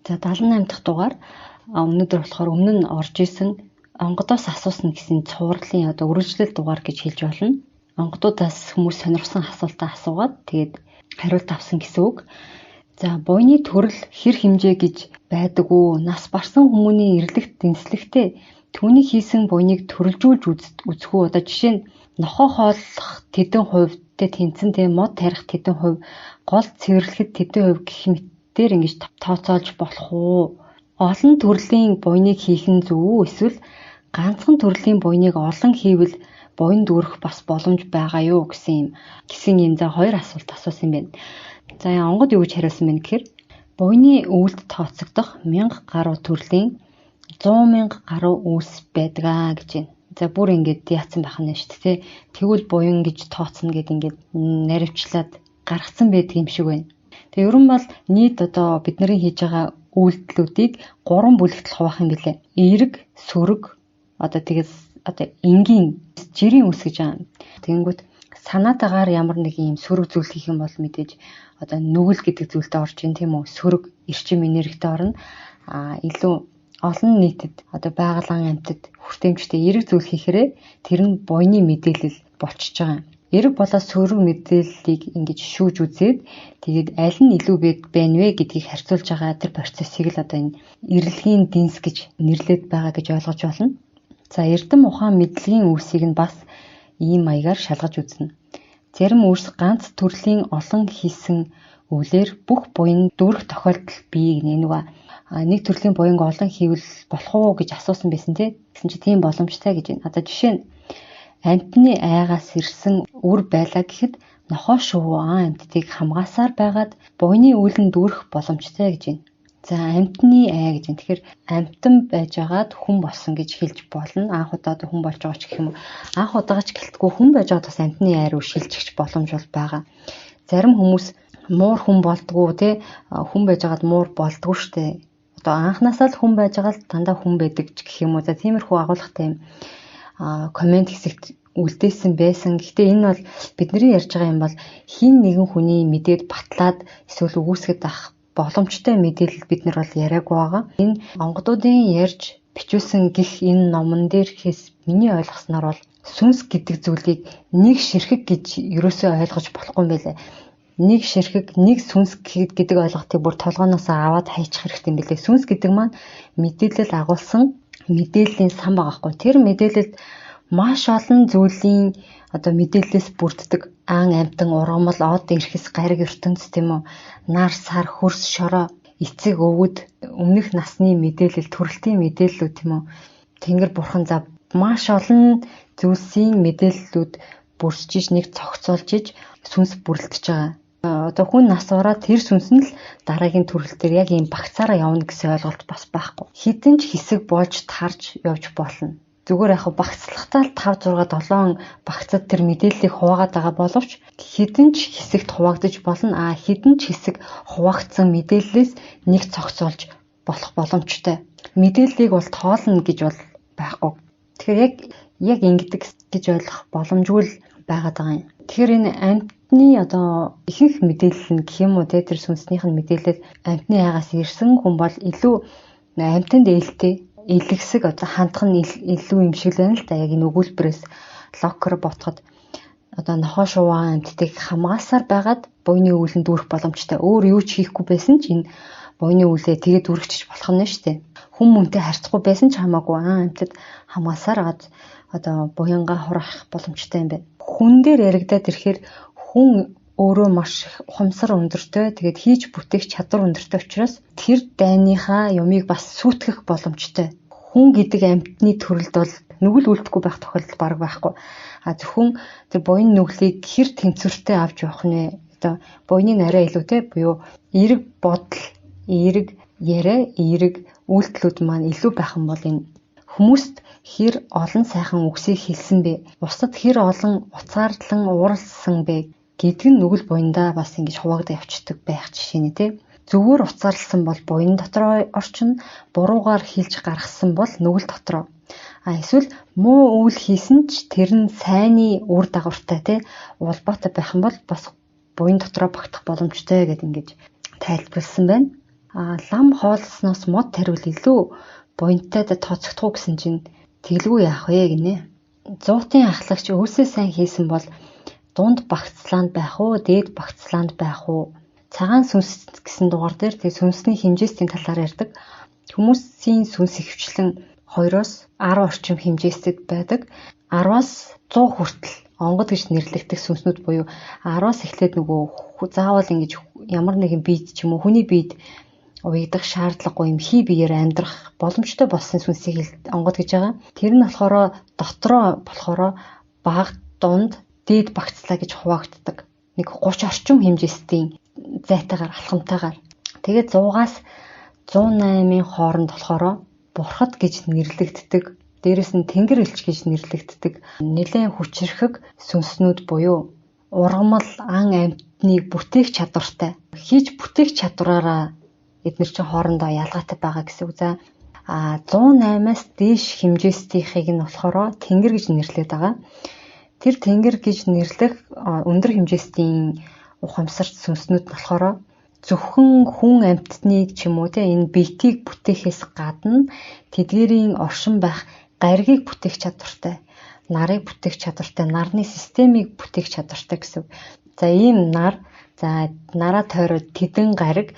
За 78 дахь дугаар өнөөдөр болохоор өмнө нь орж исэн онгодоос асуусан гэсэн цувралын үргэлжлэл дугаар гэж хэлж болно. Онгодоодаас хүмүүс сонирхсан асуултаа асуугаад тэгээд хариулт авсан гэсэн үг. За буйны төрөл хэр хэмжээ гэж байдаг уу? Нас барсан хүмүүний эрлэгт дэнслэгтэй түүний хийсэн буйныг төрөлжүүлж үзэх үү? Жишээ нь нохоо хооллох тэдэн хувь тэнцэнтэй мод тарих тэдэн хувь гол цэвэрлэхэд тэдэн хувь гэх мэтээр ингэж тооцоолж болох уу? Олон төрлийн буйныг хийх нь зөв үү? Эсвэл ганцхан төрлийн буйныг олон хийвэл буйн дүүрэх бас боломж байгаа юу гэсэн юм за хоёр асуулт асуусан юм байна. За онгод юу гэж хариулсан бэ гэхээр буйны өвөлд тооцогдох 1000 гаруй төрлийн 100,000 гаруй үүс байдаг гэж байна. За бүр ингэж яатсан байх нь шүү дээ. Тэгвэл буян гэж тооцно гэд ингэж наривчлаад гаргацсан байдаг юм шиг байна. Тэгээ ерөн бол нийт бидний хийж байгаа үйлдэлүүдийг 3 бүлэгтэл хуваах юм билээ. Эерэг, сөрөг, энгийн жирийн үс гэж байгаа. Тэгэнгүүт санаатаагаар ямар нэг юм сөрөг зүйл хийх юм бол мэдээж нүгэл гэдэг зүйлтэй орж ийн тийм үү? Сөрөг эрчим энергитэй орно. Илүү олон нийтэд байгалийн амьтад хүртээмжтэй эерэг зүйл хийхээрээ тэр нь буйны мэдээлэл болчихж байгаа. Эерэг болоод сөрөг мэдээллийг ингэж шүүж үзээд тэгээд аль нь илүү байна вэ гэдгийг харьцуулж байгаа тэр процессыг л энэ эрлэгийн дэнс гэж нэрлэдэг байгаа гэж ойлгож байна. За эрдэм ухаан мэдлэгийн үүсийг нь бас ийм маягаар шалгаж үзнэ. Зарим үүс ганц төрлийн олон хийсэн өвлөр бүх буян дүүрэх тохиолдол бий гэнэ. Нэг төрлийн буянг олон хийвэл болох уу гэж асуусан байсан тийм. Гэсэн чи тийм боломжтой гэж байна. Жишээ нь амьтны айгаас ирсэн үр байлаа гэхэд нохоо шувуу амьтдыг хамгаасаар байгаад буйны үүлэн дүүрэх боломжтой гэж байна. За амьтны ай гэж байна. Тэгэхээр амьтан байжгаад хүн болсон гэж хэлж болно. Анх удаа хүн болж байгаа ч гэх юм уу. Анх удаач гэлтгүй хүн байж байгаа бас амьтны ай руу шилжих боломж бол байгаа. Зарим хүмүүс муур хүн болдгоо те хүн байжгаад муур болдгоо штэ. Анхнаасаа л хүн байж байгаа л дандаа хүн байдаг ч гэх юм уу. За тиймэрхүү агуулгатай комент хэсэгт үлдээсэн байсан. Гэхдээ энэ бол бидний ярьж байгаа юм бол хин нэгэн хүний мэдээд батлаад эсвэл үгүйсгэд авах боломжтой мэдээлэл бид нар бол яриаггүй байгаа. Энэ онгодуудын ярьж бичүүлсэн гих энэ номон дээрхээс миний ойлгосноор бол сүнс гэдэг зүйлийг нэг ширхэг гэж ерөөсөө ойлгож болохгүй юм байлаа. Нэг ширхэг, нэг сүнс гэдэг ойлголтыг бүр толгооноос аваад хайчих хэрэгтэй юм билээ. Сүнс гэдэг маань мэдээлэл агуулсан мэдээллийн сан байгаа хгүй. Тэр мэдээлэлд маш олон зүйлийн мэдээллээс бүрддэг ан амьтан ургамал од эрхэс гариг ертөнц тийм үү. Нар сар хөрс шороо эцэг өвөд өмнөх насны мэдээлэл төрөлтийн мэдээллүүд тийм үү. Тэнгэр бурхан за маш олон зүйлсийн мэдээллүүд бүрсжиж нэг цогцолж иж сүнс бүрлдэж байгаа. Хүн нас ураад тэр сүнс нь л дараагийн төрөлтөөр яг ийм багцаараа явна гэсэн ойлголт бас байхгүй. Хідэн ч хэсэг болж тарж явж болно. Зүгээр яг багцлахтаа л 5 6 7 багцад тэр мэдээллийг хуваагаад байгаа боловч хідэн ч хэсэгт хуваагдаж болно. Хідэн ч хэсэг хуваагдсан мэдээллээс нэг цогцолж болох боломжтой. Мэдээллийг бол тоолно гэж бол байхгүй. Тэгэхээр яг ингэдэг гэж ойлгох боломжгүй л байгаад байгаа юм. Тэгэхээр энэ амьтны ихэнх мэдээлэл нь гэх юм уу те тэр сүнснийх нь мэдээлэл амьтны айгаас ирсэн хүн бол илүү амьтанд ээлтэй илгэсэг хандах нь илүү юм шиг байна л да. Яг энэ өгүүлбэрээс локер ботход нохоо шуваа амьтдыг хамгаасаар байгаад буйны үүлэн дүүрэх боломжтой. Өөр юу ч хийхгүй байсан ч энэ буйны үүлээ тэгээд дүүрэгчиж болох нь шүү дээ. Хүн мөнтэй харьцахгүй байсан ч хамаагүй амьтад хамгаасаар буянгаа хураах боломжтой юм байна. Хүн дээр яригадаад ирэхээр хүн өөрөө маш ухамсар өндөртэй тэгээд хийж бүтээх чадвар өндөртэй учраас тэр дайныхаа юмыг бас сүйтгэх боломжтой. Хүн гэдэг амьтны төрөлд бол нүгэл үлдэхгүй байх тохиолдол бараг байхгүй. Зөвхөн тэр буян нүглийг хэр тэнцвэртэй авч явах нь буйны нарай илүү те буюу эерэг бодол, эерэг яриа, эерэг үйлдэлүүд маань илүү байх юм бол энэ хүмүүст хэр олон сайхан үгсийг хэлсэн бэ? Бусад хэр олон уцаарлан ууралсан бэ? Гэдэг нь нүгэл буяндаа бас ингэж хуваагдаа явцдаг байх жишээ нэ те. Зүгээр уцаарлсан бол буян дотроо орчин, буруугаар хэлж гаргасан бол нүгэл дотроо. Эсвэл муу үйл хийсэн ч тэр нь сайнны үр дагавартай те улбаатай байх юм бол бас буян дотроо багтах боломжтой гэдэг ингэж тайлбарлсан байна. Лам хоолсноос мод тариул илүү буянтай тооцогдох уу гэсэн чинь тэглгүй яах вэ гинэ. Зуутын ахлагч өөсөө сайн хийсэн бол дунд багцлаанд байх уу, дээд багцлаанд байх уу? Цагаан сүнс гэсэн дугаар дээр тэг сүнсний хэмжээстийн талаар ярьдаг. Хүмүүсийн сүнс ихэвчлэн 2-оос 10 орчим хэмжээстэд байдаг. 10-аас 100 хүртэл онгод гэж нэрлэгдэх сүнснүүд буюу 10-аас эхлээд нөгөө заавал ингэж ямар нэгэн биед ч юм уу хүний биед уягдах шаардлагагүй юм хий биеэр амьдрах боломжтой болсон сүнсийг онгод гэж байгаа. Тэр нь болохоор дотроо болохоор бага, дунд, дээд багцлаа гэж хуваагддаг. Нэг 30 орчим хэмжээстийн зайтайгаар алхамтайгаар. Тэгээд 100-аас 108-ын хооронд болохоор бурхад гэж нэрлэгддэг. Дээрэс нь тэнгэр элч гэж нэрлэгддэг. Нэлээд хүчрхэг сүнснүүд буюу ургамал ан амьтныг бүтээх чадвартай. Хийж бүтээх чадвараараа эдгээр чинь хоорондоо ялгаатай байгаа гэсэн үг. За 108-аас дээш хэмжээстийнхийг нь болохоор тэнгэр гэж нэрлэдэг байгаа. Тэр тэнгэр гэж нэрлэх өндөр хэмжээстийн ухамсарт сүнснүүд болохоор зөвхөн хүн амьтныг ч юм уу энэ биетийг бүтээхээс гадна тэдгэрийн оршин байх гаригийг бүтээх чадвартай, нарыг бүтээх чадвартай, нарны системийг бүтээх чадвартай гэсэн. За ийм нар, за нараа тойроод тэдэн гариг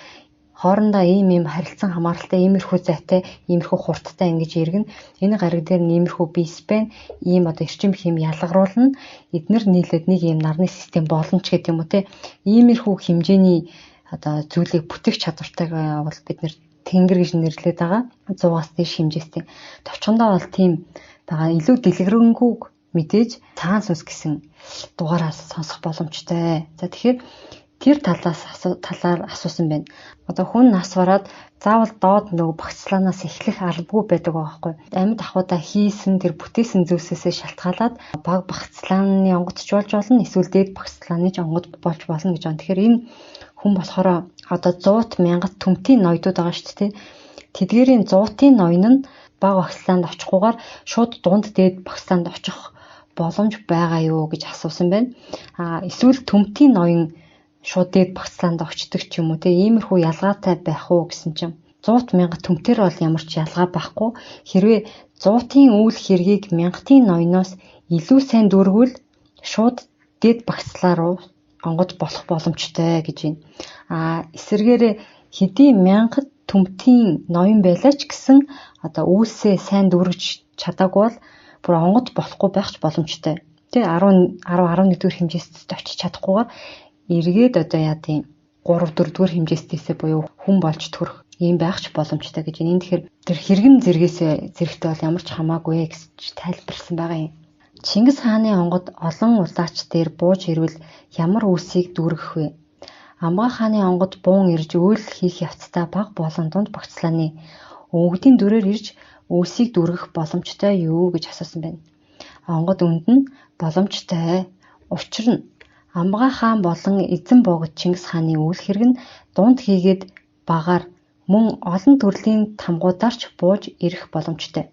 хоорондоо ийм харилцан хамааралтай, иймэрхүү зайтай, иймэрхүү хурдтай ингэж иргэн. Энэ гариг дээр иймэрхүү бисбен, ийм эрчим хэм ялгаруулна. Эднэр нийлээд нэг ийм нарны систем болно ч гэдэг юм уу те. Иймэрхүү хэмжээний зүйлийг бүтээх чадвартайгаа бол бид нэр тэнгэр гэж нэрлэдэг байгаа. 100-аас дээш хэмжээстэй. Товчхондоо бол тийм байгаа илүү дэлгэрэнгүй мэдээж цагаан сүнс гэсэн дугаараас сонсох боломжтой. За тэгэхээр тэр талаар асуусан байна. Хүн нас бараад заавал доод нөгөө багцлаанаас эхлэх албагүй байдаг байхгүй. Амьд ахуйдаа хийсэн тэр бүтээсэн зүйлсээс шалтгаалаад баг багцлааны онгодч болж болно. Эсвэл дээд багцлааны ч онгод болж болно гэж байна. Тэгэхээр энэ хүн болохоор 100-т 1000 төмтийн ноёдууд байгаа шүү дээ. Тэдгээрийн 100-ийн ноён нь бага багцлаанд очихгүйгээр шууд дунд дээд багцлаанд очих боломж байгаа юу гэж асуусан байна. Эсвэл төмтийн ноён шууд дээд багцлаанд очдог ч юм уу те иймэрхүү ялгаатай байх уу гэсэн чинь 100,000 төмтөр бол ямар ч ялгаа байхгүй. Хэрвээ 100-ийн үйл хэргийг 1000-ийн ноёноос илүү сайн дүүргвэл шууд дээд багцлаа руу онгод болох боломжтой гэж байна. Эсвэргээр хэдий 1000 төмтийн ноён байлаа ч гэсэн үүсээ сайн дүүргэж чадаагүй бол бүр онгод болохгүй байх ч боломжтой. Тэ 10 11 дэх хэмжээст очиж чадахгүйгээр эргээд яа тийм 3 4 дэх хэмжээстээсээ буюу хүн болж төрөх ийм байх ч боломжтой гэж байна. Тэгэхээр тэр хэрэгэн зэрэгтэй бол ямар ч хамаагүй гэж тайлбарласан байгаа юм. Чингис хааны онгод олон улаач дээр бууж ирвэл ямар үсийг дүүргэх вэ? Амгаа хааны онгод буун ирж үйл хийх явцдаа баг болон дунд багцлааны өвгдийн дүрээр ирж үсийг дүүргэх боломжтой юу гэж асуусан байна. Онгод үнд нь боломжтой. Учир нь Амгаа хаан болон эзэн богд Чингис хааны үйл хэрэг нь дунд хийгээд багаар мөн олон төрлийн тамгуударч бууж ирэх боломжтой.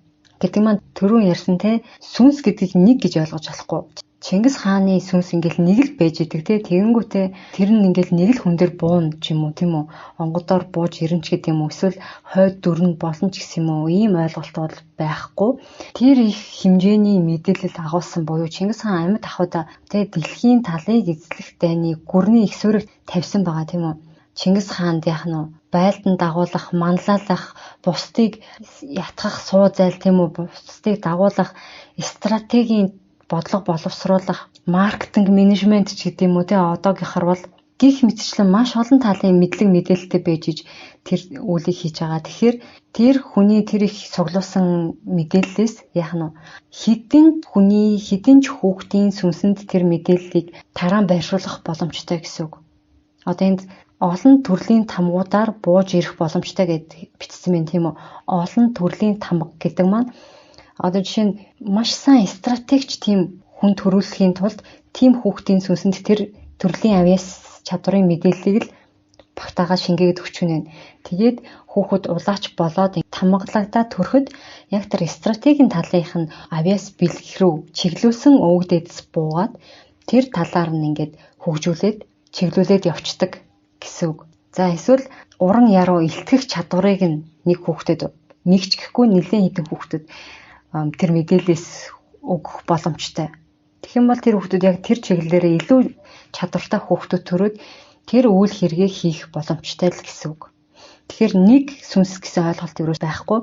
Гэдэг маань түрүүн ярьсан те сүнс гэдгийг нэг гэж ойлгож болохгүй. Чингис хааны сүнс ингээл нэг л байж идэг те тэгэнгүүтээ тэр нь ингээл нэг л хүн дээр буун ч юм уу тийм үү онгодоор бууж ирэн ч гэдэг юм уу эсвэл хойд дүрн болно ч гэсэн юм уу ийм ойлголт бол байхгүй. Тэр их хэмжээний мэдээлэл агуулсан буюу Чингис хаан амьд ахуйда те дэлхийн талыг эзлэх дайны гүрний их суурийг тавьсан байгаа тийм үү. Чингис хаанд яах нь байлдан дагуулах, манлайлах, бусдыг ятгах суу зайл тийм үү, бусдыг дагуулах, стратегийн бодлого боловсруулах, маркетинг менежмент ч гэдэг юм уу те одоогийнхар бол гих мэтчлэн маш олон талын мэдлэг мэдээлэлтэй байж иж тэр үйлийг хийж байгаа. Тэгэхээр тэр хүний тэр их суглуулсан мэдээллээс яах нь хэдэн хүний хэдэн ч хүүхдийн сүнсэнд тэр мэдээллийг тараан байршуулах боломжтой гэсэн үг. Энд олон төрлийн тамгуудаар бууж ирэх боломжтой гэд бичсэн байна тийм үү. Олон төрлийн тамга гэдэг маань жишээ нь маш сайн стратегч тийм хүн төрүүлэхийн тулд тийм хүүхдийн сүнсэнд тэр төрлийн авьяас чадварын мэдээллийг л багтаага шингээгээд өгч гэнэ. Тэгээд хүүхэд улаач болоод тамгалагдаад төрөхөд яг тэр стратегийн талынх нь авьяас бэлгэх рүү чиглүүлсэн өвгдөөс буугаад тэр талаар нь ингээд хөгжүүлээд чиглүүлээд явцдаг гэсэн үг. За эсвэл уран яруу илтгэх чадварыг нэг хүүхдэд нэг ч гэхгүй нэлээд хэдэн хүүхдэд тэр мэдээлэлээс өгөх боломжтой. Тэгэх юм бол тэр хүүхдүүд яг тэр чиглэлээрээ илүү чадвартай хүүхдүүд төрөөд тэр үйл хэрэгээ хийх боломжтой л гэсэн үг. Тэгэхээр нэг сүнс гэсэн ойлголт юу байхгүй.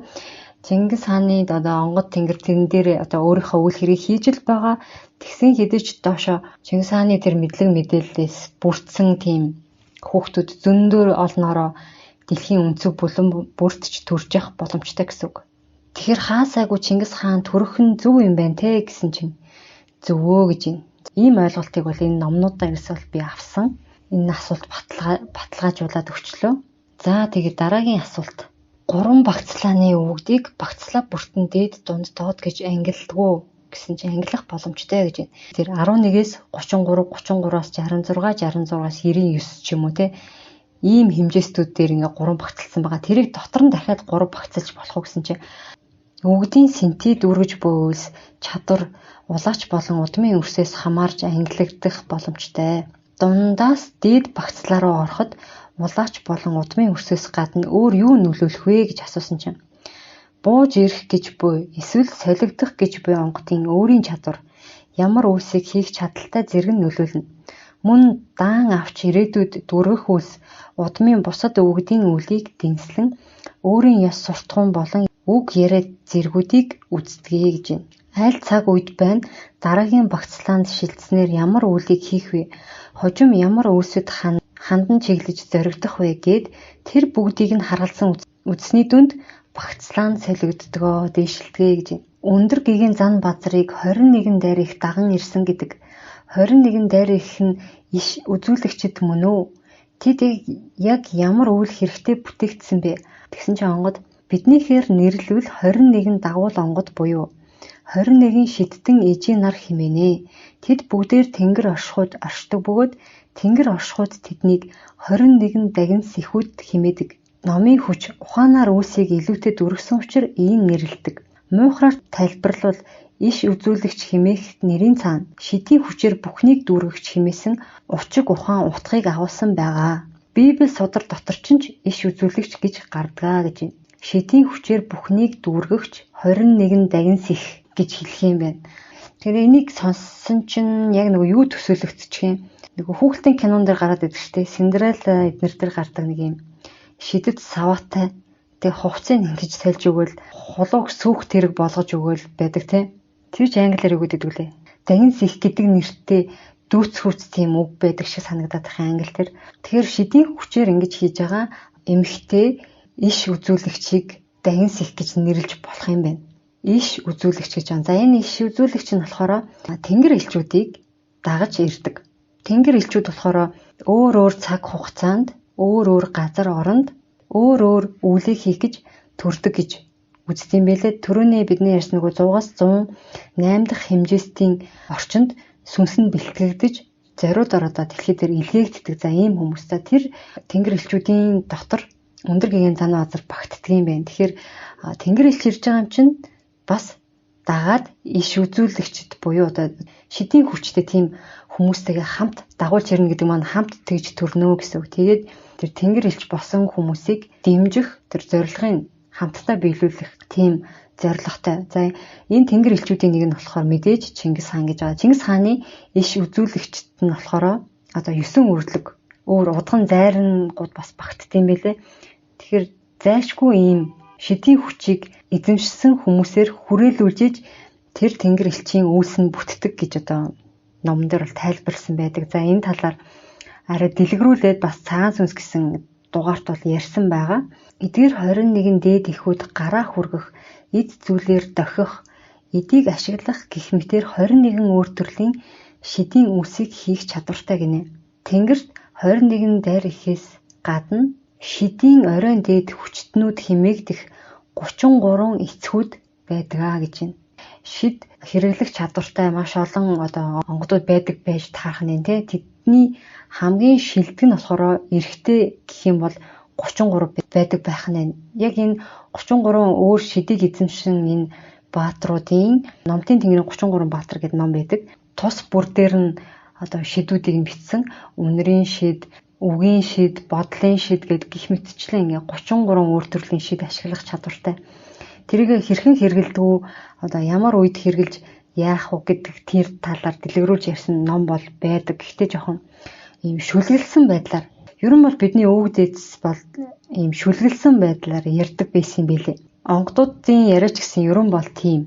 Чингис хааны онгод тэнгэр тэрэн дээр өөрийнхөө үйл хэрийг хийж л байгаа. Тэгсэн хэдэж доошо Чингис хааны тэр мэдлэг мэдээллээс бүрдсэн тийм хүүхдүүд зөндөр олноороо дэлхийн өнцөг булан бүртж төрж явах боломжтой гэсэн үг. Тэгэхээр хаасайгүй Чингис хаан төрөх нь зөв юм байна те гэсэн чинь зөвөө гэж юм. Ийм ойлголтыг бол энэ номнуудаас бол би авсан. Энэ асуулт баталгаажуулаад өчлөө. За тэгээд дараагийн асуулт. 3 багцлааны үгдийг багцлаа бүртэн дээд дунд доод гэж ангилдаггүй гэсэн чинь ангилах боломжтой гэж байна. Тэр 11-ээс 33, 33-аас 66, 66-аас 99 ч юм уу те. Ийм хэмжээстүүд дээр ингээ 3 багцлсан байгаа. Тэрийг дотор нь дахиад 3 багцлж болох уу гэсэн чинь үгдийн синтез дүүргэж буй үйлс чадвар улаач болон удмын өрсөөс хамаарж ангилагдах боломжтой. Дундаас дээд багцлаа руу ороход улаач болон удмын өрсөөс гадна өөр юу нөлөөлөх вэ гэж асуусан чинь бууж ирэх гэж буй эсвэл солигдох гэж буй онготын өөрийн чадвар ямар үйлсийг хийх чадaltaй зэрэг нөлөөлнө. Мөн даан авч ирээдүйд дүргэх үйлс удмын бусад үгдийн үлийг дэнслэн өөрийн ёс суртахуун болон үг яриад зэргүүдийг үздэгэй гэж байна. Аль цаг үед байна дараагийн багцлаанд шилжснээр ямар үйлийг хийх вэ? Хожим ямар үйлсэд хандан чиглэж зоригдох вэ гэд тэр бүгдийг нь харгалзан үзсний дүнд багцлаанд солигддгоо дээшилтгээ гэж байна. Өндөр гэгийн зан базрыг 21 дайр их даган ирсэн гэдэг. 21 дайр их нь иш үзүүлэгчд мөн үү? Тэд яг ямар үйл хэрэгтэй бүтээгдсэн бэ? Тэгсэн чинь онгод биднийхээр нэрлвэл 21 дагуул онгод буюу 21 шидтэн ижийн нар хэмээнэ. Тэд бүгдээр тэнгэр оршихуйд оршдог бөгөөд тэнгэр оршихуйд тэднийг 21 дагин сэхүүд хэмээдэг. Номын хүч ухаанаар үүсийг илүүтэй дүргсэн учраас ийм нэрлэлдэг. Муухраар тайлбарлал иш үзүүлэгч хэмээх нэрийн цаана шидийн хүчээр бүхнийг дүүргэгч хэмээсэн учиг ухаан утгыг агуулсан байгаа. Библи судар дотор ч иш үзүүлэгч гэж гардгаа гэж байна. Шидийн хүчээр бүхнийг дүүргэгч 21 дагин сэх гэж хэлэх юм байна. Тэгэхээр энийг сонссон чинь яг юу төсөөлөгдчих юм. Хүүхдийн кинон дээр гараад идэг штеп. Синдерелла эднэр дээр гардаг нэг юм шидэд саваатай тэг хувцсыг ингэж сольж өгөөл хулууг сүөх тэрэг болгож өгөөл байдаг тийм. Тэр ч англиар юу гэдэг вэ? Дагин сэх гэдэг нэртэй дүүцхүүц тийм үг байдаг шиг санагдаад байх англи тэр. Тэгэхээр шидийн хүчээр ингэж хийж байгаа эмхтэй иш үзүүлэгчийг дагин сэх гэж нэрлэж болох юм байна. Иш үзүүлэгч гэж байна. За энэ иш үзүүлэгч нь болохоор тэнгэр элчүүдийг дагаж ирдэг. Тэнгэр элчүүд болохоор өөр цаг хугацаанд өөр газар оронд өөр үйлийг хийх гэж төрдөг гэж үздэг юм байлээ. Төрөний бидний ярьсан 100-аас 108 дахь хэмжээстийн орчинд сүнс нь бэлтгэгдэж зориуд ороод дэлхий дээр илгээгддэг. За ийм хүмүүстэй тэр тэнгэр элчүүдийн дотор өндөр гэгээн зан базар багтдаг юм байна. Тэгэхээр тэнгэр элч ирж байгаа юм чинь бас дагаад иш үзүүлэгчд буюу шидийн хүчтэй тийм хүмүүстэйгээ хамт дагуулж ирнэ гэдэг маань хамт тэгж төрнөө гэсэн үг. Тэгээд тэр тэнгэр элч болсон хүмүүсийг дэмжих тэр зорилгын хамтдаа биелүүлэх тийм зорилготой. За энэ тэнгэр элчүүдийн нэг нь болохоор мэдээж Чингис хаан гэж байгаа. Чингис хааны иш үзүүлэгчд нь болохоор 9 өрлөг өөр удган зайрангууд бас багтдсан байлээ. Тэгэхээр зайлшгүй ийм шидийн хүчийг эзэмшсэн хүмүүсээр хүрээлүүлж тэр тэнгэр элчийн үйлс нь бүтдэг гэж номон дээр бол тайлбарлсан байдаг. За энэ талаар арай дэлгэрүүлээд бас цагаан сүнс гэсэн дугаарт бол ярьсан байгаа. Эдгээр 21 дээд ихүүд гараа хүргэх, эд зүйлээр дохих, эдийг ашиглах гэх мэтээр 21 өөр төрлийн шидийн үйлсийг хийх чадвартай гинэ. Тэнгэрт 21 дайр ихээс гадна шидийн оройн дээд хүчтнүүд хэмээгдэх 33 эцгүүд байдгаа гэж байна. Шид хэрэглэх чадвартай маш олон онгодууд байдаг байж таарах нь тий. Тэдний хамгийн шилдэг нь болохоор эрэгтэй гэх юм бол 33 байдаг байх нь. Яг энэ 33 өөр шидийг эзэмшин энэ баатруудын Номтын тэнгэрийн 33 баатар гэдэг ном байдаг. Тус бүр дээр нь шидүүдийг бичсэн. Үнэрийн шид, үгийн шид, бодлын шид гэдэг гих мэтчлэн ингээ 33 өөр төрлийн шид ашиглах чадвартай. Тэрийг хэрхэн хэрэгэлдэг үү? Одоо ямар үед хэрэгэлж яах вэ гэдэг тэр талаар дэлгэрүүлж ярьсан ном бол байдаг. Гэхдээ жоохон ийм шүлгэлсэн байдлаар. Ер нь бол бидний өвөг дээдс бол ийм шүлгэлсэн байдлаар ярьдаг байсан юм билээ. Онгодуудын яриач гэсэн ер нь бол тийм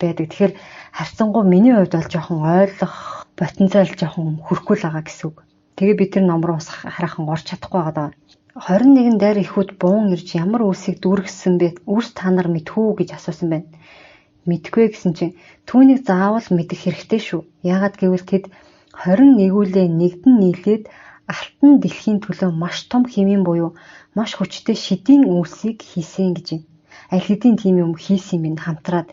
байдаг. Тэгэхээр харьцангуй миний хувьд бол жоохон ойлгох потенциал жоохон хүрхгүй л байгаа гэсэн үг. Тэгээ би тэр ном руу бас хараахан орч чадахгүй байгаа. 21 дайр ихүүд буун ирж ямар үлсийг дүүргэсэн бэ? Үрс та нар мэдхүү гэж асуусан байна. Мэдгүй гэсэн чинь түүнийг заавал мэдэх хэрэгтэй шүү. Яагаад гэвэл тэд 21-үүлээ нэгдэн нийлээд алтан дэлхийн төлөө маш том хэмээн буюу маш хүчтэй шидийн үлсийг хийсэн гэж байна. Аль хэдийн тийм юм хийсэн юм хамтраад.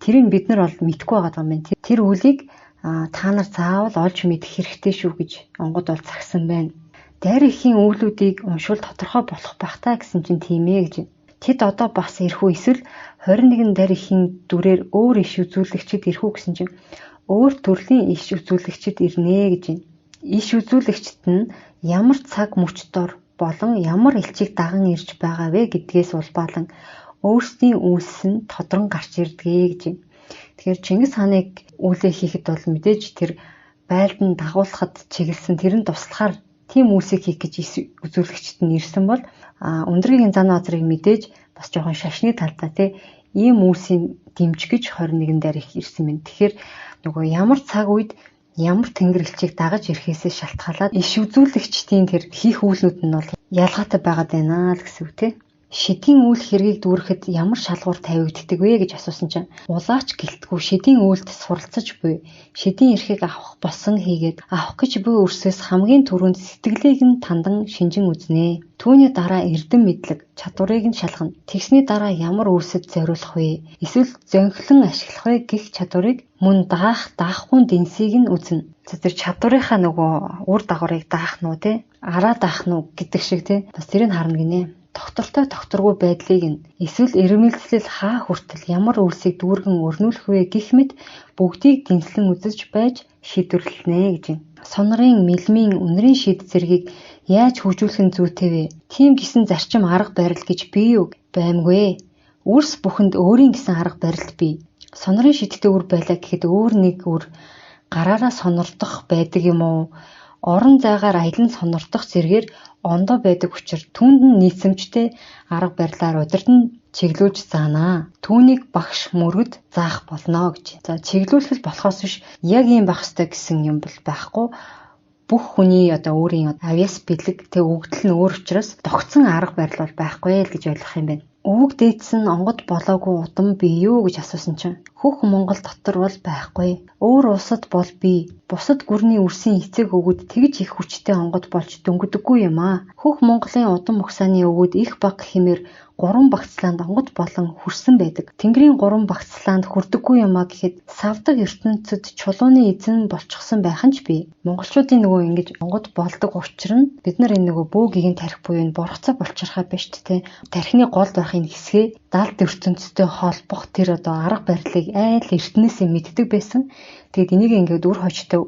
Тэрийг бид нар бол мэдгүй байгаа юм байна. Тэр үлийг та нар заавал олж мэдэх хэрэгтэй шүү гэж онгод бол цагсан байна. Дайр ихийн өвлүүдийг уншвал тодорхой болох бах таа гэсэн чинь тийм ээ гэж. Тэд одоо бас ирэх үү эсвэл 21 дайр ихийн дүрээр өөр иш үзүүлэгчид ирэх үү гэсэн чинь өөр төрлийн иш үзүүлэгчид ирнэ гэж. Иш үзүүлэгчид нь ямар цаг мөчтөр болон ямар элчийг даган ирж байгаа вэ гэдгээс улбаалan өөрсдийн үйлс нь тодрон гарч ирдгээ гэж. Тэгэхээр Чингис хааныг үүлээ хийхэд бол мэдээж тэр байлдан дагуулхад чиглэсэн тэрэн туслахаар тийм үйлсийг хийх гэж үзүүлэгчд нь ирсэн бол Өндөргийн зан азрыг мэдээж бас жоохон шашны талдаа тий ийм үйлсийн дэмж гэж 21 дайр их ирсэн байна. Тэгэхээр нөгөө ямар цаг үед ямар тэнгэрлэгчийг дагаж ирэхээс шалтгаалаад иш үзүүлэгчдийн тэр хийх үйлнүүд нь бол ялгаатай байгаад байна л гэсэн үг тий. Шидийн үйл хэргийг дүүрэхэд ямар шалгуур тавигддаг вэ гэж асуусан чинь улаач гэлтгүй шидийн үйлд суралцаж буй шидийн эрхийг авах босон хийгээд авах гэж буй өрсөөс хамгийн түрүүнд сэтгэлийг нь тандан шинжин үзнэ. Түүний дараа эрдэм мэдлэг чадварыг нь шалгана. Тэгсний дараа ямар үйлсэд зориулах вэ? Эсвэл зөнхлөн ашиглах вэ гэх чадварыг мөн даахгүй дэнсийг нь үзнэ. Тэр чадварынхаа нөгөө үр дагаврыг даах нь уу те? Араа даах нь уу гэдэг шиг те? Бас тэрийг харна гинэ. Доктортой докторгүй байдлыг нь эсвэл эрмэлзлэл хаа хүртэл ямар үйлсийг дүүргэн өрнүүлэх вэ гэх мэт бүгдийг дэнслэн үзэж байж шийдвэрлэнэ гэж байна. Сонорын мэлмийн үнэрийн шид зэргийг яаж хөгжүүлэх нь зүйтэй вэ? Тийм гисэн зарчим арга барил гэж бий юу? Баймгүй. Үрс бүхэнд өөрийн гэсэн арга барил бий. Сонорын шидтэй үр байлаа гэхэд өөр нэг үр гараараа сонордох байдаг юм уу? Орон зайгаар аялан сонордох зэргээр ондоо байдаг учраас түүнд нь нийцэмжтэй арга барилаар удирд нь чиглүүлж заанаа. Түүнийг багш мөрөд заах болно гэж. За чиглүүлэх болохоос биш яг ийм байх ёстой гэсэн юм бол байхгүй. Бүх хүний одоо өөрийн авьяас бэлэг тэг өгдөл нь өөр учраас тогтсон арга барил бол байхгүй л гэж ойлгох юм байна. Өвөг дээдс нь онгод болоогүй удам бий юу гэж асуусан чинь хөх Монгол дотор бол байхгүй. Өөр улсад бол бий. Бусад гүрний үрсийн эцэг өвгөд тэгж их хүчтэй онгод болж дөнгөдөггүй юм аа. Хөх Монголын удам угсааны өвгөд их баг хэмээр 3 багцлаанд онгод болон хүрсэн байдаг. Тэнгэрийн 3 багцлаанд хүрдэггүй юм аа гэхэд савдаг ертөнцид чулууны эзэн болчихсон байх нь ч бий. Монголчуудын нөгөө ингэж онгод болдог учир нь бид нар энэ нөгөө бөөгийн тарих буюу боргоцоо болчихрахаа биш тэ. Тархины гол байхын хэсгээ далд ертөнцтэй холбох тэр одоо арга барилыг айл эртнээсээ мэддэг байсан. Тэгэд энийг ингээд үр хожтой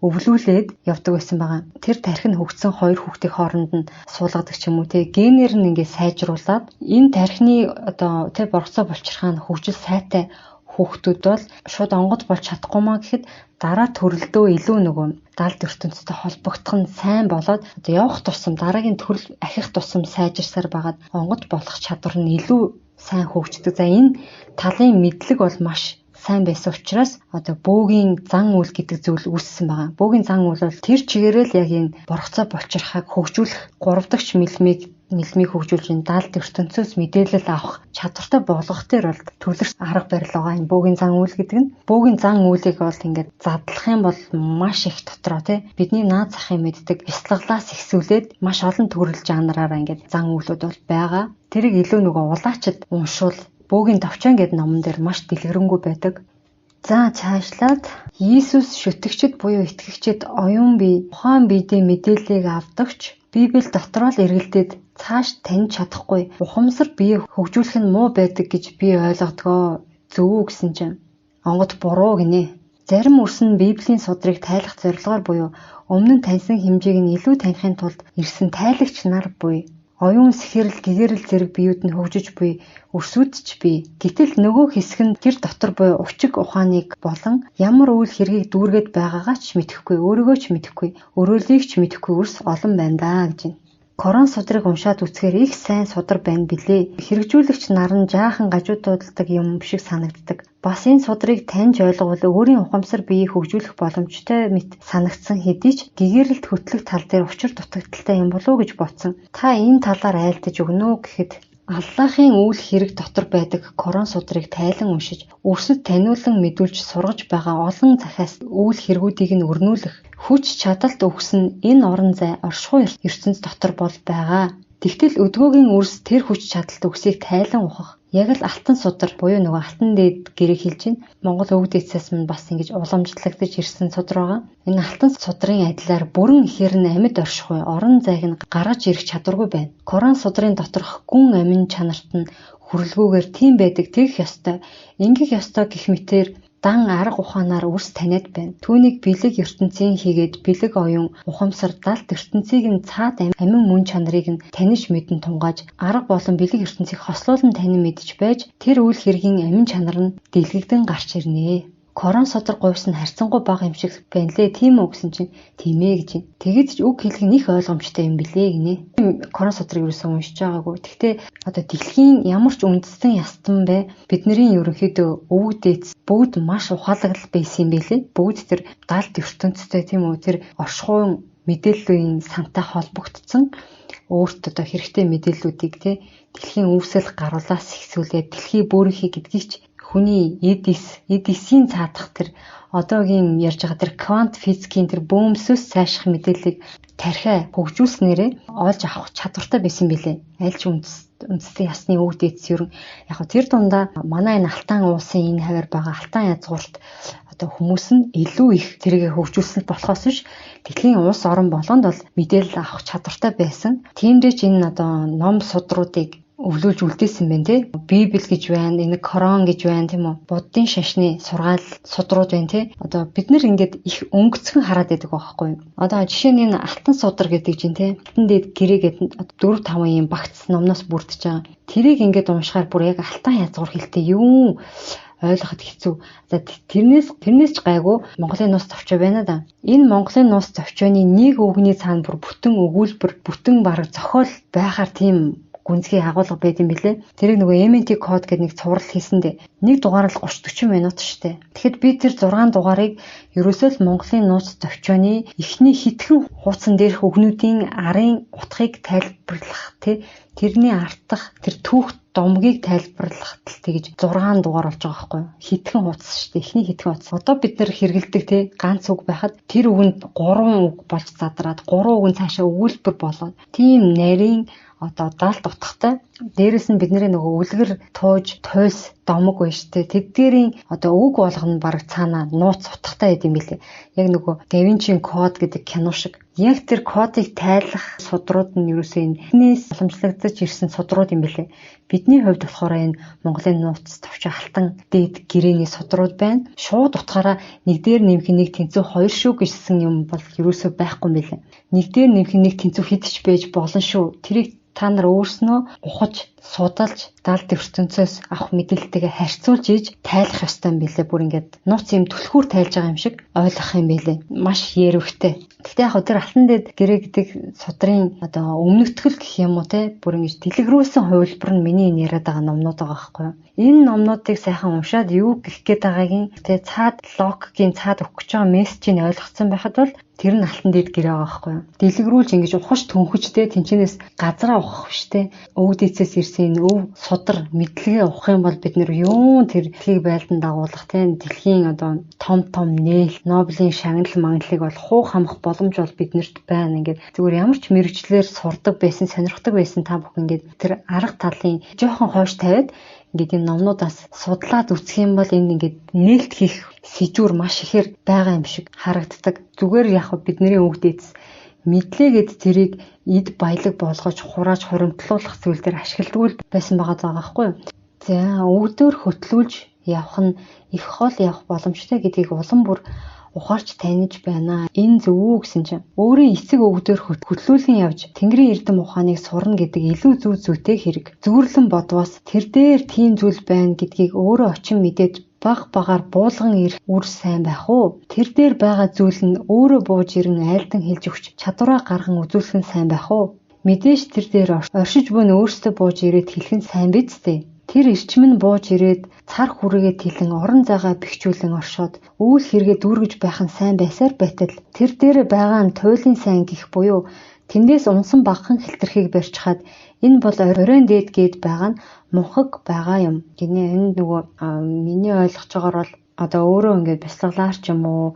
өвлүүлээд явдаг байсан байгаа. Тэр тархи нь хөгжсөн хоёр хүүхдийн хооронд нь суулгадаг ч юм уу те генээр нь ингээд сайжруулад энэ тархины одоо те боргоцоо болчихрахаа нь хөгжил сайтай хүүхдүүд бол шууд онгод болж чадахгүй маа гэхэд дараа төрөлдөө илүү нөгөө далд ертөнцтэй холбогдох нь сайн болоод одоо явах тусам дараагийн төрөл ахих тусам сайжирсаар байгаад онгод болох чадвар нь илүү сайн хөгждөг. За энэ талын мэдлэг бол маш сайн байсан учраас одоо бөөгийн зан үйл гэдэг зүйл үүссэн байгаа. Бөөгийн зан үйл бол тэр чигээрээ л яг энэ боргоцоо болчихрахаг хөгжүүлэх 3 дахь мэлмийг хөгжүүлж энэ далд ертөнцөөс мэдээлэл авах чадвартай болгох дээр бол төлөрс арга барил байгаа. Энэ бөөгийн зан үйл гэдэг нь бөөгийн зан үйлийг бол ингээд задлах юм бол маш их дотроо тий бидний наад захын мэддэг бяцлаглаас ихсүүлээд маш олон төрөл жанраараа ингээд зан үйлүүд бол байгаа. Тэрийг илүү нөгөө улаачд уншвал бөөгийн давчаан гэдэг номон дээр маш дэлгэрэнгүй байдаг. За цаашлаад Иесус шүтгэгчд буюу итгэгчид оюун бие, ухаан биедээ мэдээллийг авдагч Библи дотроо л эргэлдээд цааш таньж чадахгүй ухамсар бие хөгжүүлэх нь муу байдаг гэж би ойлгодгоо. Зөв үү гэсэн чинь онгод буруу гинэ. Зарим үс нь Библийн судрыг тайлах зорилгоор буюу өмнө нь таньсан хэмжээг нь илүү таних тулд ирсэн тайлагч нар буй. Оюун сэхэрэл гэгэрэл зэрэг биеуд нь хөгжиж буй өрсүүдч бий. Гэтэл нөгөө хэсэг нь тэр дотор буй учиг ухааныг болон ямар үйл хэргийг дүүргээд байгаагаа ч мэдэхгүй, өөрийгөө ч мэдэхгүй, өрөөлийг ч мэдэхгүй өрс олон байна даа гэж байна. Коран судрыг уншаад үзэхээр их сайн судар байна билээ. Хэрэгжүүлэгч нар нь жаахан гажууд дууддаг юм шиг санагддаг. Бас энэ судрыг таньж ойлговол өөрийн ухамсар биеийг хөгжүүлэх боломжтой мэт санагдсан хэдий ч гэгэрэлт хөтлөх тал дээр учир дутагдaltaй юм болов уу гэж бодсон. Та энэ талаар айлдаж өгнө үү гэхэд Аллахын үйл хэрэг дотор байдаг Коран судрыг тайлан уншиж, өрсөд таниулан мэдүүлж сургаж байгаа олон захиас үйл хэрэгүүдийг нь өрнүүлэх хүч чадалт өгсөн энэ орон зай оршихуй ертөнц дотор бол байгаа. Тэгтэл өдгөөгийн үрс тэр хүч чадалт өгсийг тайлан ухах. Яг л алтан судар буюу нөгөө алтан дээд гэрээ хэлж байна. Монгол өвөг дээдсээс нь бас ингэж уламжлагдаж ирсэн судар байгаа. Энэ алтан судрын адилаар бүрэн ихээр нь амьд оршихуй орон зайг нь гаргаж ирэх чадваргүй байна. Коран судрын доторх гүн амин чанарт нь хүрэлгүйгээр тийм байдаг тэгэх ёстой. Ингэх ёстой гэх мэтээр дан арга ухаанаар үрс таниад байна. Түүнийг бэлэг ертөнцийн хийгээд бэлэг оюун ухамсар далд ертөнцийг нь цаад амин мөн чанарыг нь таних мэдэн тунгааж арга болон бэлэг ертөнцийг хослуулан танин мэдж байж тэр үйл хэргийн амин чанар нь дэлгэгдэн гарч ирнэ. Коран судар говьс нь харьцангуй бага юм шиг байна лээ. Тийм үү гэсэн чинь тийм ээ гэж байна. Тэгэд ч үг хэлэх нь их ойлгомжтой юм билээ гинэ. Коран судрыг юусэн уншиж байгаагүй. Гэхдээ одоо дэлхийн ямар ч үндэстэн ястан бай бидний ерөнхийдөө өвөг дээдс бүгд маш ухаалаг байсан юм билээ. Бүгд тэр далд ертөнцтэй тийм үү тэр оршихуйн мэдээллийн сантай холбогдсон өөрт одоо хэрэгтэй мэдээллүүдийг тий дэлхийн үүсэл гаруулаас ихсүүлээд дэлхий бүрийнхээ гэдгийг ч хүний эдисийн цаадах тэр одоогийн ярьж байгаа тэр квант физикийн тэр бөөмсөс сайших мэдээллийг тархиа хөгжүүлснээрээ олж авах чадвартай байсан билээ. Аль ч үндэстэн ясны өвөг дээдс ер нь яг тэр дундаа манай энэ алтан уусын энэ хавар байгаа алтан язгуурт одоо хүмүүс нь илүү их зэрэгээ хөгжүүлсэн болохоос биш дэлхийн улс орон болгонд бол мэдээлэл авах чадвартай байсан. Тиймдээ ч энэ одоо ном судруудыг өвлүүлж үлдээсэн байна тий. Библи гэж байна, энэ Коран гэж байна тийм үү. Буддын шашны сургаал судрууд байна тий. Одоо бид нэр ингээд их өнгөцгөн хараад байдаг байхгүй юу. Одоо жишээ нь энэ алтан судар гэдэг чинь тий. Алтан дээд гэрээ гэдэг 4-5 юм багц номноос бүрдэж байгаа. Тэрийг ингээд уншихаар бүр яг алтан язгуур хэлтэй юу ойлгоход хэцүү. За тэрнээс ч гайгүй Монголын нус зовчоо байна да. Энэ Монголын нус зовчооны нэг үгний цаана бүр бүтэн өгүүлбэр, бүтэн бараг зохиол байхаар тийм гүнзгий агуулга байд юм билээ. Тэрийг нөгөө MNT код гэдэг нэг цуврал хийсэндээ нэг дугаар л 30-40 минут штэ. Тэгэхэд би тэр 6 дугаарыг ерөөсөө л Монголын нууц зовчооны эхний хитгэн хуудсан дээрх үгнүүдийн арын утгыг тайлбарлах тий тэрний артах тэр түүх домгийг тайлбарлах тэгж 6 дугаар болж байгаа байхгүй юу. Хитгэн хуудас штэ. Эхний хитгэн хуудас. Одоо бид нэр хэрэгэлдэг тий ганц үг байхад тэр үгэнд 3 үг болж задраад 3 үг нь цаашаа өгүүлбэр болоод тийм нарийн одоо даалт утгатай. Дээрээс нь бидний нөгөө үлгэр тууж тойс домог байна шүү дээ. Тэдгээрийн одоо үг болгоно баг цаанаа нууц утгатай байд юм билээ. Яг нөгөө Да Винчийн код гэдэг кино шиг. Яг тэр кодыг тайлах судрууд нь ерөөсөө энэс боломжлогдож ирсэн судрууд юм билээ. Бидний хувьд болохоор энэ Монголын нууц товч алтан дээд гэрээний судрууд байна. Шууд утгаараа нэг дээр нэмэх нэг тэнцүү хоёр шүү гэсэн юм бол ерөөсөө байхгүй юм билээ. Нэг дээр нэмэх нэг тэнцүү хэдч байж болно шүү. Тэрийг та нар өөрснөө ухаж, судалж, далд ертөнцөөс авах мэдээлэлтэйгээ харьцуулж иж тайлах ёстой юм билээ. Бүр ингээд нууц юм түлхүүр тайлж байгаа юм шиг ойлгох юм билээ. Маш ярвхтэй. Гэхдээ яг тэр алтан дээд гэрээ гэдэг судрын одоо өмнөгтгөл гэх юм уу те бүр ингэж дэлгэрүүлсэн хувилбар нь миний яриад байгаа номнууд байгаа байхгүй юу. Энэ номнуудыг сайхан уншаад юу гэх гээд байгаагийн те цаад логикийн цаад өгөх гэж байгаа мессежийг ойлгоцсон байхад бол тэр нь алтан дээд гэрээ байгаа байхгүй юу. Дэлгэрүүлж ингэж ухаж төнхөж те тэнчнээс газараа ухах биш те өвөг дээдсээс ирсэн өв судар мэдлэгээ ухах юм бол бид нэр юу тэр дэлхийг байлдан дагуулах те дэлхийн одоо том нээл Нобелийн шагнал мангалыг бол хуу хамах боломж бол биднэрт байна. Ингээд зүгээр ямар ч мэрэгчлэр сурдаг байсан, сонирхдаг байсан та бүхэн ингээд тэр арга талын жоохон хойш тавиад ингээд энэ номнуудаас судлаад үзэх юм бол энэ ингээд нээлт хийх сэжүүр маш ихээр байгаа юм шиг харагддаг. Зүгээр яг бидний өвгдөөс мэдлээгээд тэрийг эд баялаг болгож хурааж хуримтлуулах зүйл дээр ашигладаг байсан байгаа байхгүй юу. За өвгдөр хөтлүүлж явах нь их хол явах боломжтой гэдгийг улам бүр ухаарч таних байна. Энэ зөв үү гэсэн чинь өөрийн эцэг өвгдөр хөтлүүлэн явж Тэнгэрийн эрдэм ухааныг сурна гэдэг илүү зүй зүйтэй хэрэг. Зүгэрлэн бодвоос тэр дээр тийм зүйл байна гэдгийг өөрөө очин мэдээд баг багаар буулган ирэх үр сайн байх уу? Тэр дээр байгаа зүйл нь өөрөө бууж ирэн айлдан хэлж өгч чадвараа гарган үзүүлэх нь сайн байх уу? Мэдээж тэр дээр оршиж буй нь өөрсдөө бууж ирээд хэлэх нь сайн биз дээ. Тэр эрчим нь бууж ирээд цар хүрээгээ тэлэн орон зайгаа бэхжүүлэн оршоод үйл хэрэгэ дүүргэж байх нь сайн байсаар байтал тэр дээр байгаа нь туйлын сайн гих буюу тэндээс унсан багхан хэлтэрхийг барьж хаад энэ бол оройн дээд гээд байгаа нь мунхаг байгаа юм. Гинэ энэ нөгөө миний ойлгож байгаагаар бол одоо өөрөө ингээд бясалгалаар ч юм уу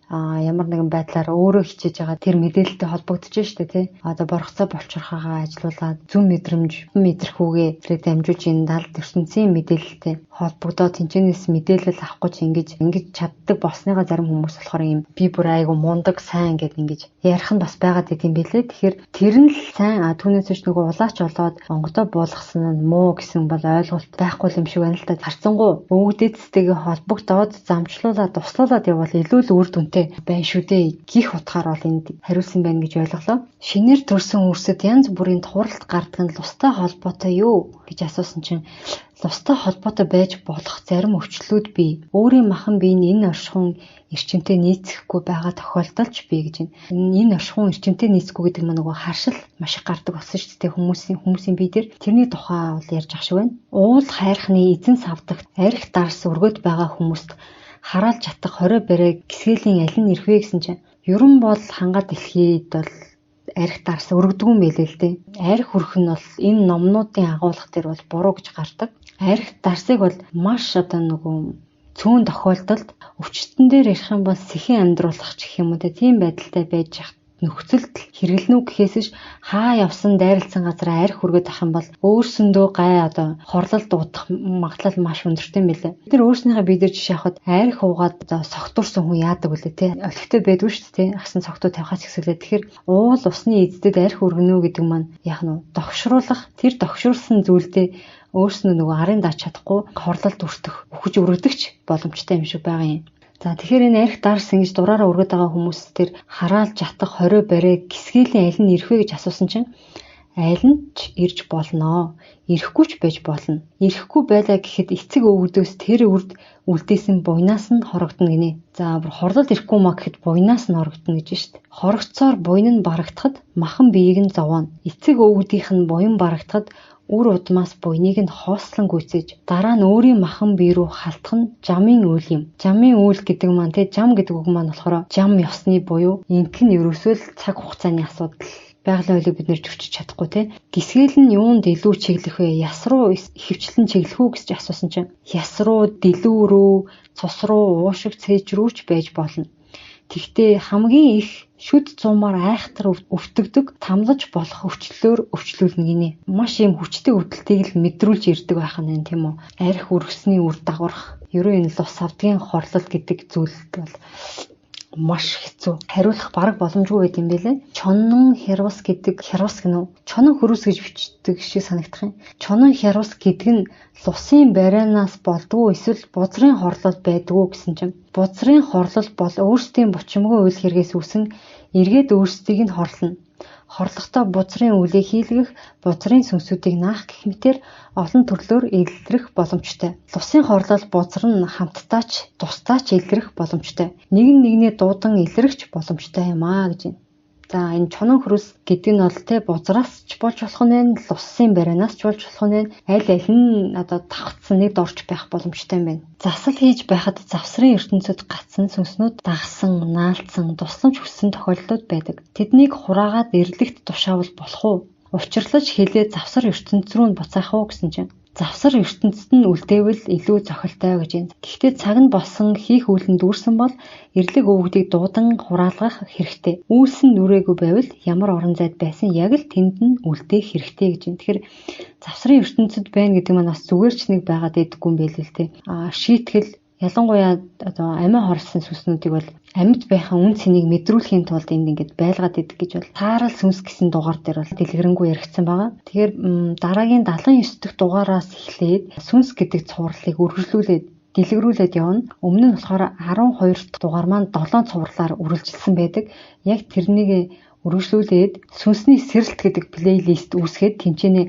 ямар нэгэн байдлаар өөрөө хичээж байгаа тэр мэдээлэлтэй холбогдож штэ тий. Одоо борхцоо болчрохоогоо ажилуулад зүн мэдрэмж мэдрхүүгээ тэрэг дамжуулж энэ далд ертөнцийн мэдээлэлтэй холбогдоод тэнцэнээс мэдээлэл авах гэж ингэж чаддаг болсныгаа зарим хүмүүс болохоор юм би бүр айгу мундаг сайн гэд ингэж ярих нь бас байгаад идэм билээ. Тэгэхээр тэр нь л сайн түүнээс ч нөгөө улаач олоод онгодоо буулгасан нь муу гэсэн бол ойлголт байхгүй юм шиг байна л та. Харцангуй өвгдөцтэйгээ холбогдоод замчлуулаад туслуулаад явбал илүү л үр дүнтэй байна шүү дээ гих утгаар бол энд хариулсан байна гэж ойлголоо. Шинээр төрсэн үрсэд янз бүрийн тууралт гардаг нь лустай холбоотой юу гэж асуусан чинь лустай холбоотой байж болох зарим өвчлөлүүд бий. Өөрийн махан бие нь энэ оршихуйн эрчимтэй нийцэхгүй байгаа тохиолдолч бий гэж байна. Энэ оршихуйн эрчимтэй нийцэхгүй гэдэг нь нөгөө харшил маш их гардаг болсон шүү дээ хүмүүсийн бие дээр. Тэрний тухай бол ярьж ах шиг байна. Уул хайрхны эзэн савдагт арх дарс өргөд байгаа хүмүүст хараалж чадах 20 барай гисгэлийн аль нь ирэх вэ гэсэн чинь ерөн бол хангаа дэлхийд бол арх дарс өргөдгөө юм байлээ л дээ. Арх өрөх нь бол энэ номнуудын агуулга дээр бол буруу гэж гардаг. Арх дарсыг бол маш одоо нөгөө цөөн тохиолдолд өвчтөн дээр ярих юм бол сэхэн амьдруулах ч гэх юм уу тийм байдалтай байж хат нөхцөлд хэрэглэнүү гэхээсш хаа явсан дайралцсан газараа арх өргөд ах юм бол өөрсөндөө гай одоо хорлол дуудах магадлал маш өндөртэй юм билээ. Тэр өөрснийхээ бие дээр жишээ авахад арх уугаад согтуурсан хүн яадаг үлээ те. Олигтой байдгүй шүү дээ те. Агсан согтуу тавихаас ихсэлээ. Тэгэхээр уул усны эздэд арх өргөнө гэдэг маань яг нь догшруулах тэр догшруулсан зүйлдээ өөрснөө нөгөө арын дач чадахгүй хорлолд өртөх үхэж өргөдөгч боломжтой юм шиг байгаа юм. За тэгэхээр энэ арх дарс ингэж дураараа өргөд байгаа хүмүүс тэр хараалж жатах 20 барай гисгэлийн аль нь ирэх вэ гэж асуусан чинь аль нь ч ирж болно. Ирэхгүй ч байж болно. Ирэхгүй байлаа гэхэд эцэг өвгдөөс тэр үрд үлдээсэн буйнаас нь хорогдно гинэ. За бүр хорлол ирэхгүй маа гэхэд буйнаас нь хорогдно гэж штт. Хорогцоор буйн нь барагдахад махан биеийг нь зовооно. Эцэг өвгдийнх нь буян барагдахад үр удмаас буйныг нь хоослон гүйцээж дараа нь өөрийн махан бие рүү халтах нь жамын үйл юм. Жамын үйл гэдэг маань жам гэдэг үг маань болохоор жам ёсны буюу инх нь ерөөсөө л цаг хугацааны асуудал. Байгалийн хуулийг бид нэр зөрчиж чадахгүй те. Гисгэл нь юунд илүү чиглэх вэ? Яс руу ихэвчлэн чиглэх үү гэж асуусан чинь яс руу, дэлүү рүү, цус руу, уушиг цээж рүү ч байж болно. Тэгтээ хамгийн их шүд зумаар айхтар өвтгдөг тамлаж болох өвчлөлөөр өвчлүүлнэ гинэ. Маш юм хүчтэй өвдөлтийг л мэдрүүлж ирдэг байх нь тийм үү. Арх өргөсний үр дагавар. Ерөө энэ лус савдгийн хорлол гэдэг зүйлд бол маш хэцүү. Хариулах бараг боломжгүй байт юм байлээ. Чонон хярвас гэдэг хярвас гэнэ үү? Чонон хөрөөс гэж бичдэг шиг санагдах юм. Чонон хярвас гэдэг нь лусын барайнаас болдгоо эсвэл бузрын хорлол байдгүй гэсэн чинь бузрын хорлол бол өөрсдийн бучимгүй үйл хэрэгээс үүсэн эргээд өөрсдийг нь хорлоно. Хорлохдоо бузрын үлийг хийлгэх, бузрын сүнсүүдийг наах гэх мэтээр олон төрлөөр илрэх боломжтой. Лусын хорлол бузар нь хамттаач, тусдаач илрэх боломжтой. Нэг нь нэгнээ дуудан илрэгч боломжтой юм аа гэж байна. За энэ чонон хөрөс гэдэг нь бол бузраас ч болж болох нь лусын барайнаас ч болж болох нь аль нь одоо тавцсан нэг дорж байх боломжтой юм байна. Засал хийж байхад завсрын ертөнцид гацсан сүнснүүд дагсан, наалдсан, тусламж хүссэн тохиолдлууд байдаг. Тэднийг хураагаад эрлэгт тушаавал болох уу? Учирлаж хэлээ завсар ертөнц рүү буцаах уу гэсэн чинь завсар ертөнцид нь үлдээвэл илүү зохилтой гэж байна. Гэхдээ цаг нь болсон хийх үйлэн дүүрсэн бол эрлэг өвгдийг дуудан хураалгах хэрэгтэй. Үйлс нь нүрээгүй байвал ямар орон зайд байсан яг л тэнд нь үлдээх хэрэгтэй гэж байна. Тэгэхээр завсрын ертөнцид байна гэдэг маань бас зүгээр ч нэг байгаад байдаггүй юм байл л те. Шийтгэл ялангуяа одоо амиа хорлсон сүнснүүдийг бол амьд байхын үн цэнийг мэдрүүлэхийн тулд энд ингээд байлгаад идэг гэж бол таарал сүнс гэсэн дугаар дээр бол дэлгэрэнгүй яригдсан байгаа. Тэгэхээр дараагийн 79 дахь дугаараас эхлээд сүнс гэдэг цувралыг үргэлжлүүлээд дэлгэрүүлээд явна. Өмнө нь болохоор 12 дугаар маань 7 цувралаар үргэлжилсэн байдаг. Яг тэрнийг үргэлжлүүлээд сүнсний сэрэлт гэдэг плейлист үүсгээд тэмцээнэ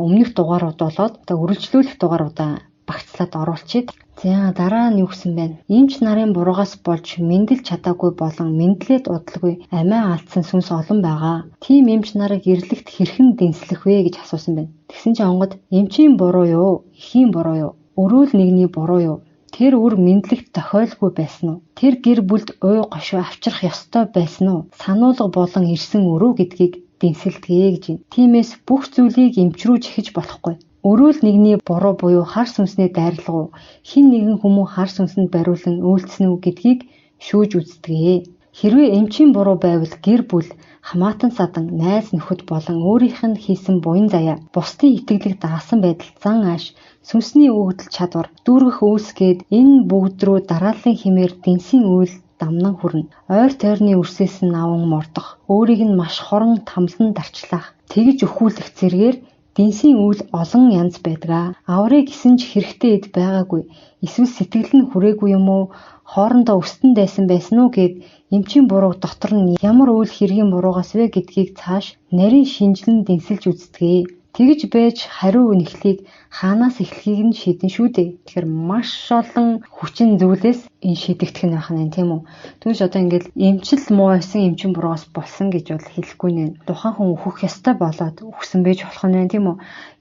өмнөх дугаарууд болоод одоо үргэлжлүүлэх дугааруудаа багцлаад оруулчихэд. За дараа нь юу гэсэн бэ? Эмч нарын буруугаас болж мэндэлж чадаагүй болон мэндлээд удалгүй амиа алдсан сүнс олон байгаа. Тим эмч нарыг ирлэгт хэрхэн дэнслэх вэ гэж асуусан байна. Тэгсэн чинь онгод эмчийн буруу юу? Эхийн буруу юу? Өрөөл нэгний буруу юу? Тэр үр мэндлэгт тохиолгүй байсан уу? Тэр гэр бүлд ой гошоо авчрах ёстой байсан уу? Сануулга болон ирсэн өрөө гэдгийг дэнсэлтгээ гэж байна. Тиймээс бүх зүйлийг эмч рүү жихэж болохгүй. Өрөөл нэгний буруу буюу хар сүнсний дайралгуу хэн нэгэн хүмүүс хар сүнсэнд бариулан үйлдсэн үү гэдгийг шүүж үздэгэ. Хэрвээ эмчийн буруу байвал гэр бүл, хамаатан садан, найз нөхөд болон өөрийнх нь хийсэн буян заяа, бусдын итгэлэг даасан байдал, зан ааш, сүнсний өгдөл чадвар, дүүргэх үйлсгээд энэ бүгд рүү дарааллын хэмээр дэнсийн үйл дамнан хүрнэ. Ойр тойрны үрсээс нь аван мордох, өөрийг нь маш хорон тамлан дарчлах, тэгж өхүүлэх зэргээр дэнсийн үйл олон янз байдаг. Аврыг гисэн ч хэрэгтэй эд байгаагүй. Эсвэл сэтгэл нь хүрээгүй юм уу? Хоорондоо өстөн дайсан байсан уу гэд эмчийн буруу дотор нь ямар үйл хэргийн буруугаас вэ гэдгийг цааш нарийн шинжилэн дэнсэлж үздэгэ. Тэгж байж хариу нэхлийг хаанаас эхлэхийг нь шийдэн шүү дээ. Тэгэхээр маш олон хүчин зүйлээс энэ шийдэгдэх нь байх нь тийм үү. Түүнээс одоо ингээд эмчил муу байсан эмчин буруугаас болсон гэж бол хэлэхгүй нэ. Тухайн хүн өөхөх ёстой болоод өгсөн байж болох нь тийм үү.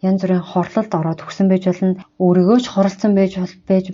Янз бүрийн хорлолд ороод өгсөн байж болно. Өөрийгөө ч хорлцсон байж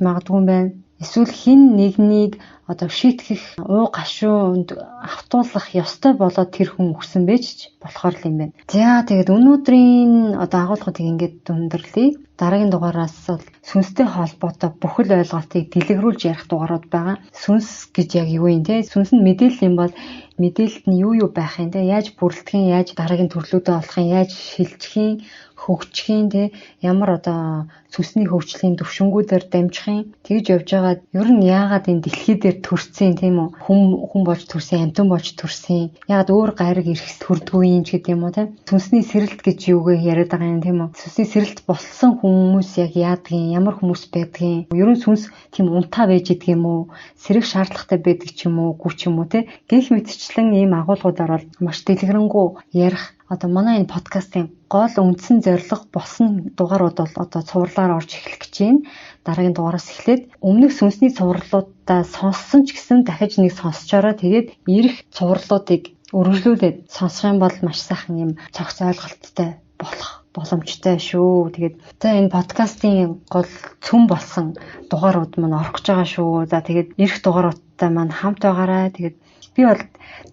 магадгүй юм байна. Эсвэл хин нэгнийг одоо шийтгэх уу гашуунд автуулах ёстой болоод тэр хүн өгсөн байж ч болохоор л юм байна. За тэгээд өнөөдрийн одоо агуулгуудыг ингээд дүндэрлэе. Дараагийн дугаараас бол сүнстэй холбоотой бүхэл ойлголтыг дэлгэрүүлж ярих дугаарууд байгаа. Сүнс гэж яг юу юм те? Сүнс нь мэдээлэл юм бол мэдээлэлд нь юу байх юм те? Яаж бүрэлдэхин, яаж дараагийн төрлүүдээ олохын, яаж шилжихийн, хөгжихийн те? Ямар одоо сүнсний хөгжлийн төвшингүүдээр дамжихын тэгж явж байгаа. Ер нь яагаад энэ дэлхий дээр төрсөн тийм үү? Хүн болж төрсөн, амьтан болж төрсөн. Яагаад өөр гариг ирэхс төрдгүй юм ч гэдэг юм уу те? Сүнсний сэрэлт гэж юугээ яриад байгаа юм тийм үү? Сүнсний сэрэлт болсон хүмүүс яг яадгийн, ямар хүмүүс байдгийн. Ер нь сүнс тийм унтаа байж идэг юм уу? Сэрэг шаардлагатай байдаг ч юм уу, гү ч юм уу те? Гэх мэтчлэн ийм агуулгуудаар бол маш дэлгэрэнгүй ярих. Одоо манай энэ подкастын гол үндсэн зорилго болсон дугаарууд бол одоо цувралаар орж эхлэх гэж байна. Дараагийн дугаараас эхлээд өмнөх сүнсний цувралуудаа сонссон ч гэсэн дахиж нэг сонсчороо тэгээд ирэх цувралуудыг үргэлжлүүлээд сонсох юм бол маш сайхан юм цогц ойлголттой болох боломжтой шүү. Тэгээд энэ подкастын гол цөм болсон дугаарууд маань орох гэж байгаа шүү. За тэгээд ирэх дугааруудтай маань хамт байгаарай. Тэгээд би бол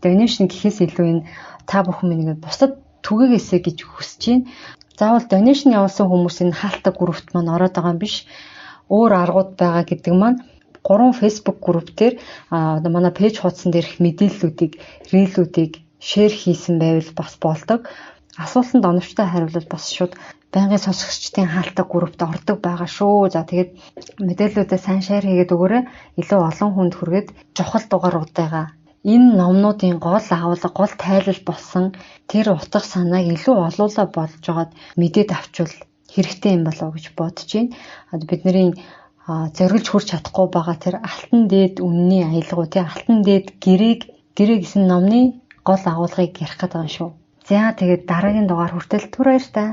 donation гэхээс илүү энэ та бүхэн минь бусад түгээгээсэй гэж хүсэж байна. Заавал donation явуулсан хүмүүсийн хаалттай группт маань ороод байгаа юм биш. Өөр аргууд байгаа гэдэг маань 3 Facebook групп дээр одоо манай пэйж хуудсан дээрх мэдээллүүдийг, рилүүдийг шеэр хийсэн байвал бас болдог. Асуултанд оновчтой хариулбал бас шууд байнгын сонсогчдын хаалттай группт ордог байгаа шүү. За тэгээд мэдээллүүдээ сайн шеэр хийгээд өгөөрэй. Илүү олон хүнд хүргээд чухал дугааруудаа энэ номнуудын гол агуулга, гол тайлал болсон тэр утга санааг илүү олуулаа болж байгаад мэдээд авчвал хэрэгтэй юм болов уу гэж бодож байна. Бидний зориулж хүрч чадахгүй байгаа тэр алтан дээд үнний аялгау, тэр алтан дээд гэрээ гэсэн номны гол агуулгыг ярих гэдэг юм шүү. За тэгээд дараагийн дугаар хүртэл түр баяр та.